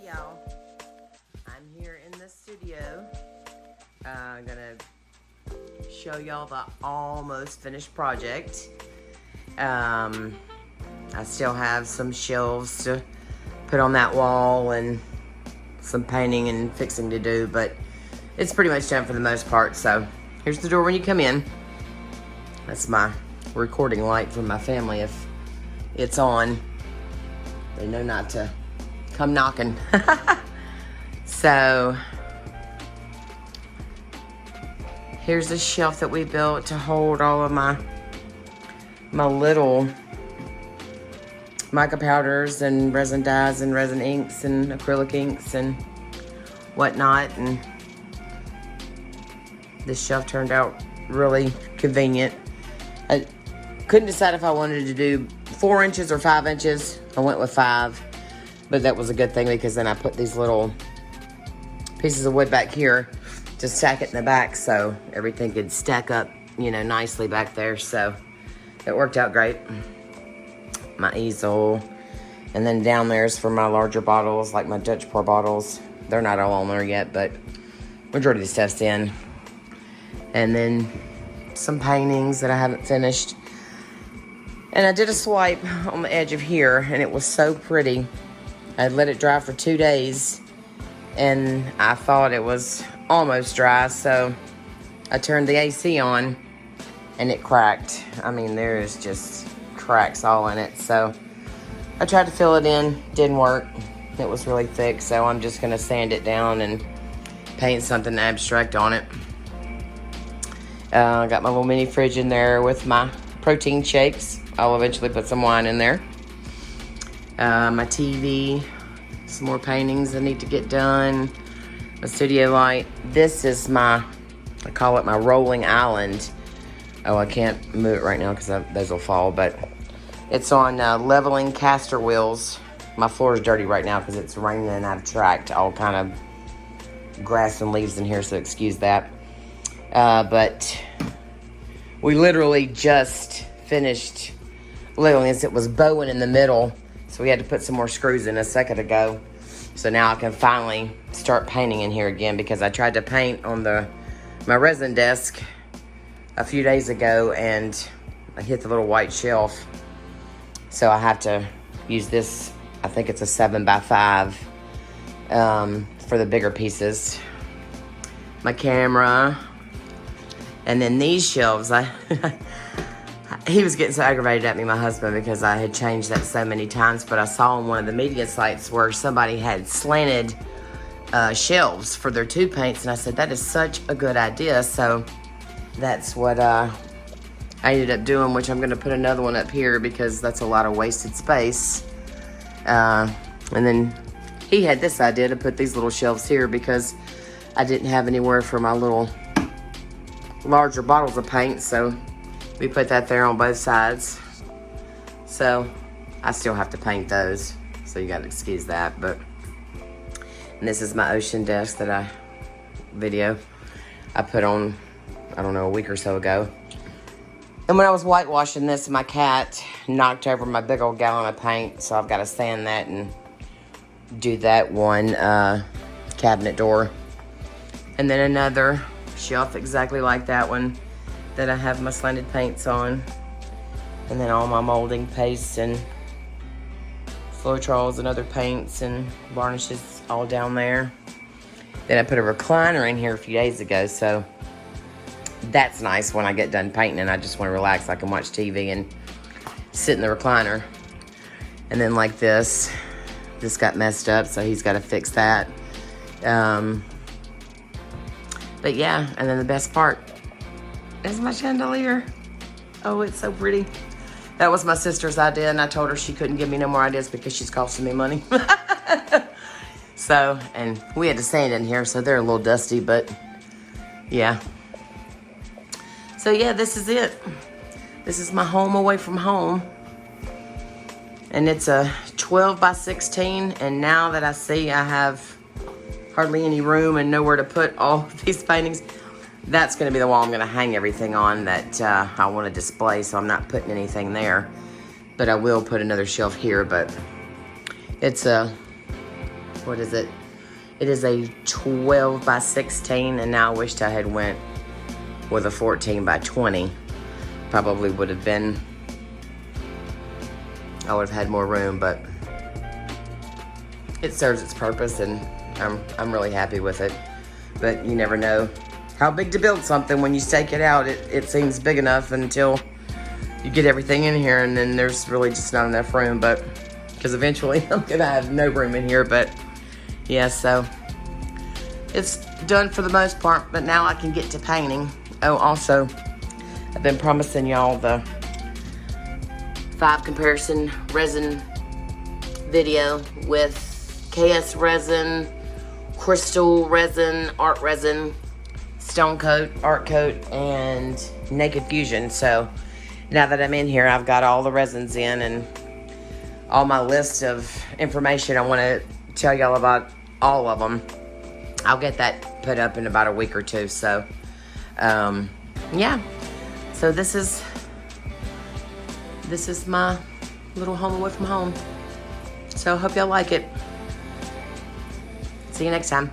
y'all. I'm here in the studio. I'm gonna show y'all the almost finished project. I still have some shelves to put on that wall and some painting and fixing to do, but it's pretty much done for the most part. So here's the door when you come in. That's my recording light from my family. If it's on, they know not to come knocking. So here's a shelf that we built to hold all of my little mica powders and resin dyes and resin inks and acrylic inks and whatnot. And this shelf turned out really convenient. I couldn't decide if I wanted to do 4 inches or 5 inches. I went with 5, but that was a good thing because then I put these little pieces of wood back here to stack it in the back so everything could stack up, nicely back there. So it worked out great. My easel, and then down there's for my larger bottles, like my Dutch pour bottles. They're not all on there yet, but majority of the stuff's in. And then some paintings that I haven't finished. And I did a swipe on the edge of here, and it was so pretty. I let it dry for 2 days, and I thought it was almost dry, so I turned the AC on, and it cracked. I mean, there's just cracks all in it. So I tried to fill it in, didn't work. It was really thick, so I'm just gonna sand it down and paint something abstract on it. I got my little mini fridge in there with my protein shakes. I'll eventually put some wine in there. My TV, some more paintings I need to get done. My studio light. This is I call it my rolling island. Oh, I can't move it right now because those will fall, but it's on leveling caster wheels. My floor is dirty right now because it's raining and I've tracked all kind of grass and leaves in here, so excuse that. But we literally just finished leveling this. It was bowing in the middle, so we had to put some more screws in a second ago. So now I can finally start painting in here again, because I tried to paint on my resin desk a few days ago and I hit the little white shelf. So I have to use this, I think it's a 7x5 for the bigger pieces. My camera. And then these shelves, he was getting so aggravated at me, my husband, because I had changed that so many times. But I saw on one of the media sites where somebody had slanted shelves for their tube paints. And I said, that is such a good idea. So that's what I ended up doing, which I'm going to put another one up here because that's a lot of wasted space. And then he had this idea to put these little shelves here because I didn't have anywhere for my little larger bottles of paint, so we put that there on both sides. So I still have to paint those, so you gotta excuse that. But and this is my ocean desk that I put on, I don't know, a week or so ago. And when I was whitewashing this, my cat knocked over my big old gallon of paint, so I've got to sand that and do that one cabinet door. And then another shelf exactly like that one that I have my slanted paints on. And then all my molding pastes and Floetrolls and other paints and varnishes all down there. Then I put a recliner in here a few days ago, so that's nice. When I get done painting and I just want to relax, I can watch TV and sit in the recliner. And then like this got messed up, so he's got to fix that. But yeah, and then the best part is my chandelier. Oh, it's so pretty. That was my sister's idea, and I told her she couldn't give me no more ideas because she's costing me money. So, and we had to sand in here, so they're a little dusty, but yeah. So yeah, this is it. This is my home away from home. And it's a 12x16, and now that I see I have hardly any room and nowhere to put all these paintings, that's going to be the wall I'm going to hang everything on that I want to display, so I'm not putting anything there. But I will put another shelf here, but it's a what is it? It is a 12 by 16, and now I wished I had went with a 14 by 20. Probably would have been, I would have had more room, but it serves its purpose, and I'm really happy with it. But you never know how big to build something. When you stake it out, it seems big enough until you get everything in here, and then there's really just not enough room. But because eventually I'm gonna have no room in here. But yeah, so it's done for the most part, but now I can get to painting. Oh, also, I've been promising y'all the 5 comparison resin video with KS resin, crystal resin, art resin, stone coat, art coat, and Naked Fusion. So now that I'm in here, I've got all the resins in and all my list of information. I want to tell y'all about all of them. I'll get that put up in about a week or two. So yeah, so this is my little home away from home. So I hope y'all like it. See you next time.